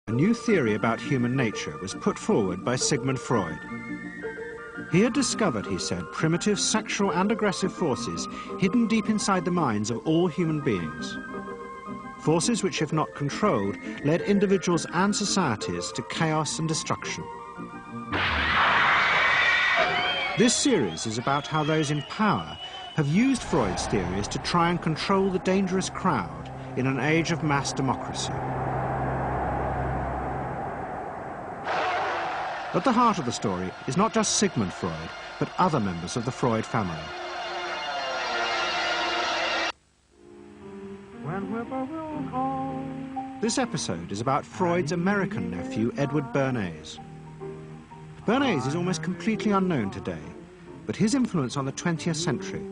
A new theory about human nature was put forward by Sigmund Freud. He had discovered, he said, primitive sexual and aggressive forces hidden deep inside the minds of all human beings. Forces which, if not controlled, led individuals and societies to chaos and destruction. This series is about how those in power have used Freud's theories to try and control the dangerous crowd in an age of mass democracy. At the heart of the story is not just Sigmund Freud, but other members of the Freud family. This episode is about Freud's American nephew, Edward Bernays. Bernays is almost completely unknown today, but his influence on the 20th century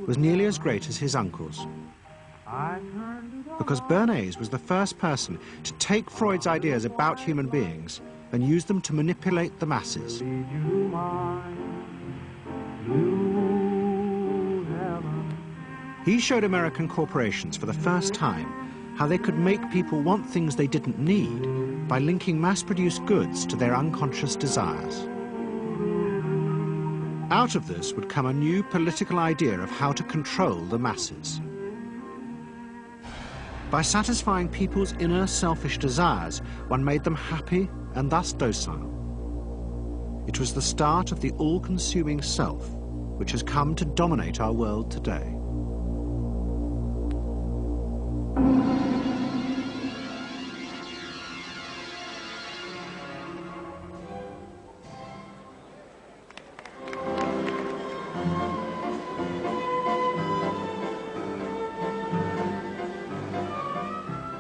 was nearly as great as his uncle's. Because Bernays was the first person to take Freud's ideas about human beings and use them to manipulate the masses. He showed American corporations for the first time how they could make people want things they didn't need by linking mass-produced goods to their unconscious desires. Out of this would come a new political idea of how to control the masses. By satisfying people's inner selfish desires, one made them happy and thus docile. It was the start of the all-consuming self, which has come to dominate our world today.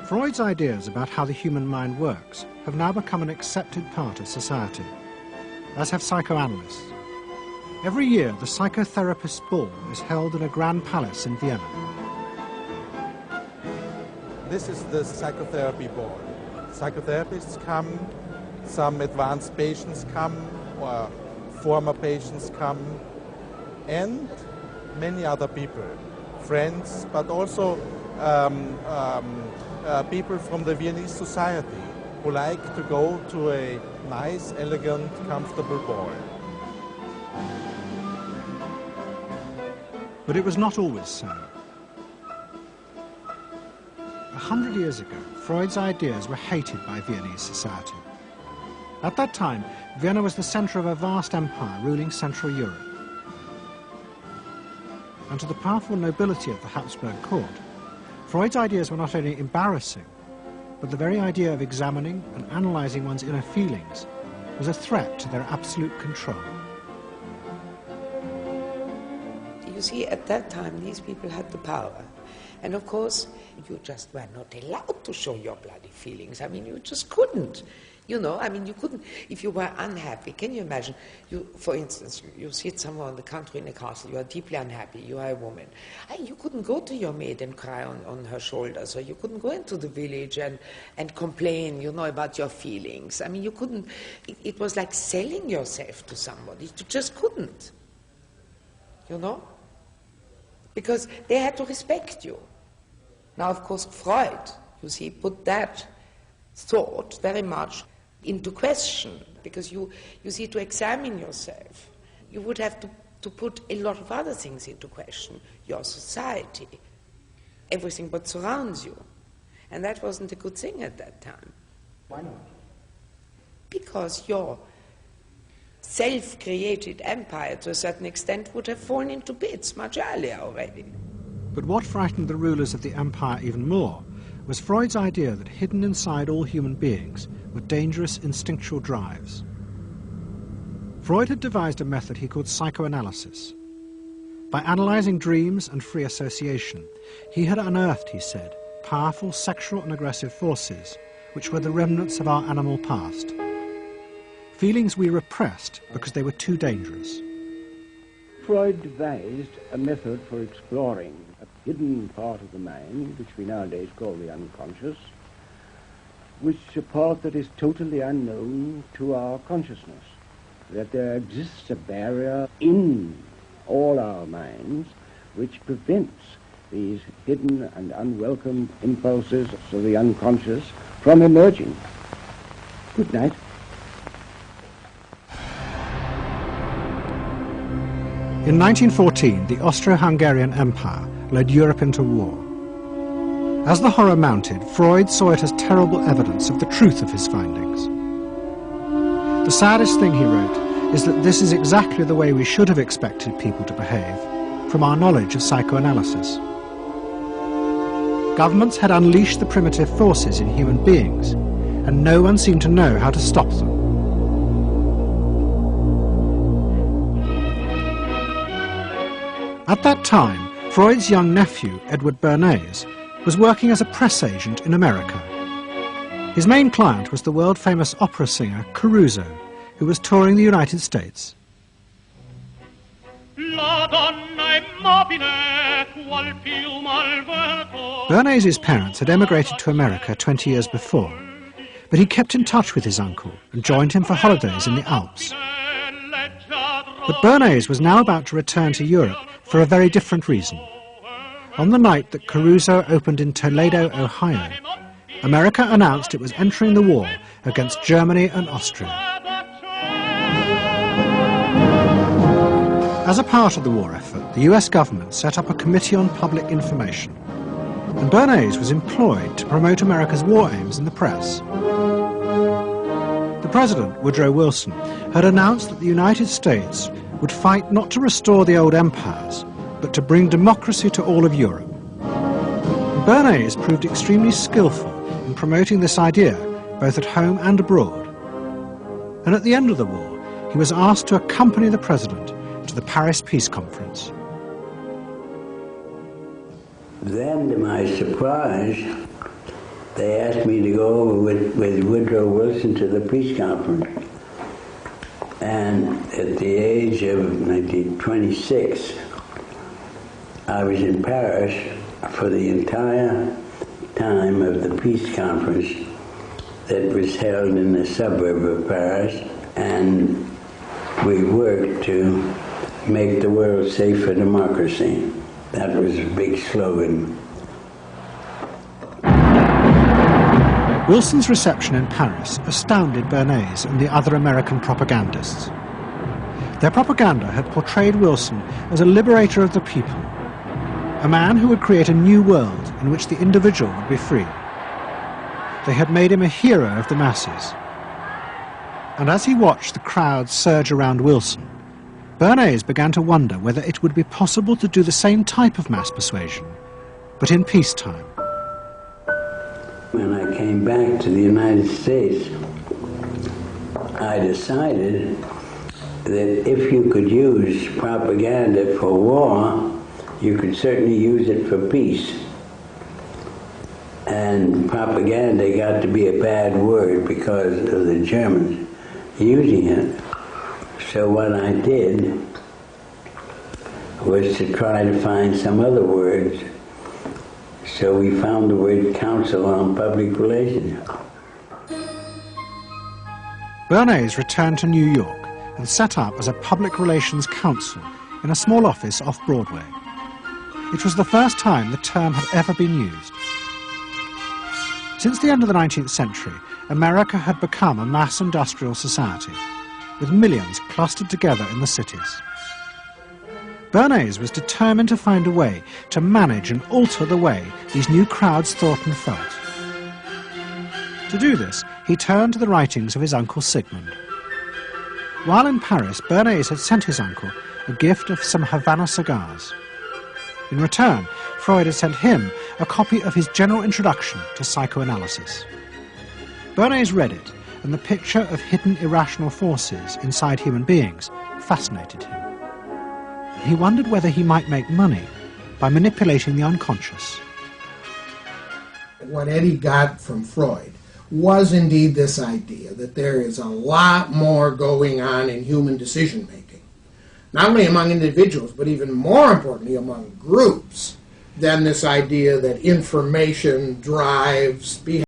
Freud's ideas about how the human mind works have now become an accepted part of society, as have psychoanalysts. Every year, the psychotherapist's ball is held in a grand palace in Vienna. This is the psychotherapy ball. Psychotherapists come, some advanced patients come, or former patients come, and many other people, friends, but also people from the Viennese society who like to go to a nice, elegant, comfortable ball. But it was not always so. 100 years ago, Freud's ideas were hated by Viennese society. At that time, Vienna was the center of a vast empire ruling Central Europe. And to the powerful nobility of the Habsburg court, Freud's ideas were not only embarrassing, but the very idea of examining and analyzing one's inner feelings was a threat to their absolute control. You see, at that time, these people had the power. And of course, you just were not allowed to show your bloody feelings. I mean, you just couldn't. You know, I mean, you couldn't, if you were unhappy, can you imagine, for instance, you sit somewhere in the country in a castle, you are deeply unhappy, you are a woman. You couldn't go to your maid and cry on her shoulders, or you couldn't go into the village and complain, you know, about your feelings. I mean, you couldn't, it was like selling yourself to somebody. You just couldn't, you know, because they had to respect you. Now, of course, Freud, you see, put that thought very much into question, because you see, to examine yourself, you would have to put a lot of other things into question, your society, everything what surrounds you. And that wasn't a good thing at that time. Why not? Because your self-created empire, to a certain extent, would have fallen into bits much earlier already. But what frightened the rulers of the empire even more was Freud's idea that hidden inside all human beings were dangerous instinctual drives. Freud had devised a method he called psychoanalysis. By analyzing dreams and free association, he had unearthed, he said, powerful sexual and aggressive forces which were the remnants of our animal past. Feelings we repressed because they were too dangerous. Freud devised a method for exploring a hidden part of the mind, which we nowadays call the unconscious, which is a part that is totally unknown to our consciousness, that there exists a barrier in all our minds which prevents these hidden and unwelcome impulses of the unconscious from emerging. Good night. In 1914, the Austro-Hungarian Empire led Europe into war. As the horror mounted, Freud saw it as terrible evidence of the truth of his findings. The saddest thing, he wrote, is that this is exactly the way we should have expected people to behave, from our knowledge of psychoanalysis. Governments had unleashed the primitive forces in human beings, and no one seemed to know how to stop them. At that time, Freud's young nephew, Edward Bernays, was working as a press agent in America. His main client was the world-famous opera singer Caruso, who was touring the United States. Bernays' parents had emigrated to America 20 years before, but he kept in touch with his uncle and joined him for holidays in the Alps. But Bernays was now about to return to Europe for a very different reason. On the night that Caruso opened in Toledo, Ohio, America announced it was entering the war against Germany and Austria. As a part of the war effort, the US government set up a Committee on Public Information, and Bernays was employed to promote America's war aims in the press. The President, Woodrow Wilson, had announced that the United States would fight not to restore the old empires, but to bring democracy to all of Europe. And Bernays proved extremely skillful in promoting this idea, both at home and abroad. And at the end of the war, he was asked to accompany the President to the Paris Peace Conference. Then, to my surprise, they asked me to go over with Woodrow Wilson to the peace conference. And at the age of 26, I was in Paris for the entire time of the peace conference that was held in the suburb of Paris, and we worked to make the world safe for democracy. That was a big slogan. Wilson's reception in Paris astounded Bernays and the other American propagandists. Their propaganda had portrayed Wilson as a liberator of the people, a man who would create a new world in which the individual would be free. They had made him a hero of the masses. And as he watched the crowds surge around Wilson, Bernays began to wonder whether it would be possible to do the same type of mass persuasion, but in peacetime. When I came back to the United States, I decided that if you could use propaganda for war, you could certainly use it for peace. And propaganda got to be a bad word because of the Germans using it. So what I did was to try to find some other words. So we found the word Council on Public Relations. Bernays returned to New York and set up as a public relations counsel in a small office off Broadway. It was the first time the term had ever been used. Since the end of the 19th century, America had become a mass industrial society, with millions clustered together in the cities. Bernays was determined to find a way to manage and alter the way these new crowds thought and felt. To do this, he turned to the writings of his uncle Sigmund. While in Paris, Bernays had sent his uncle a gift of some Havana cigars. In return, Freud had sent him a copy of his general introduction to psychoanalysis. Bernays read it, and the picture of hidden irrational forces inside human beings fascinated him. He wondered whether he might make money by manipulating the unconscious. What Eddie got from Freud was indeed this idea that there is a lot more going on in human decision-making, not only among individuals, but even more importantly among groups, than this idea that information drives behavior.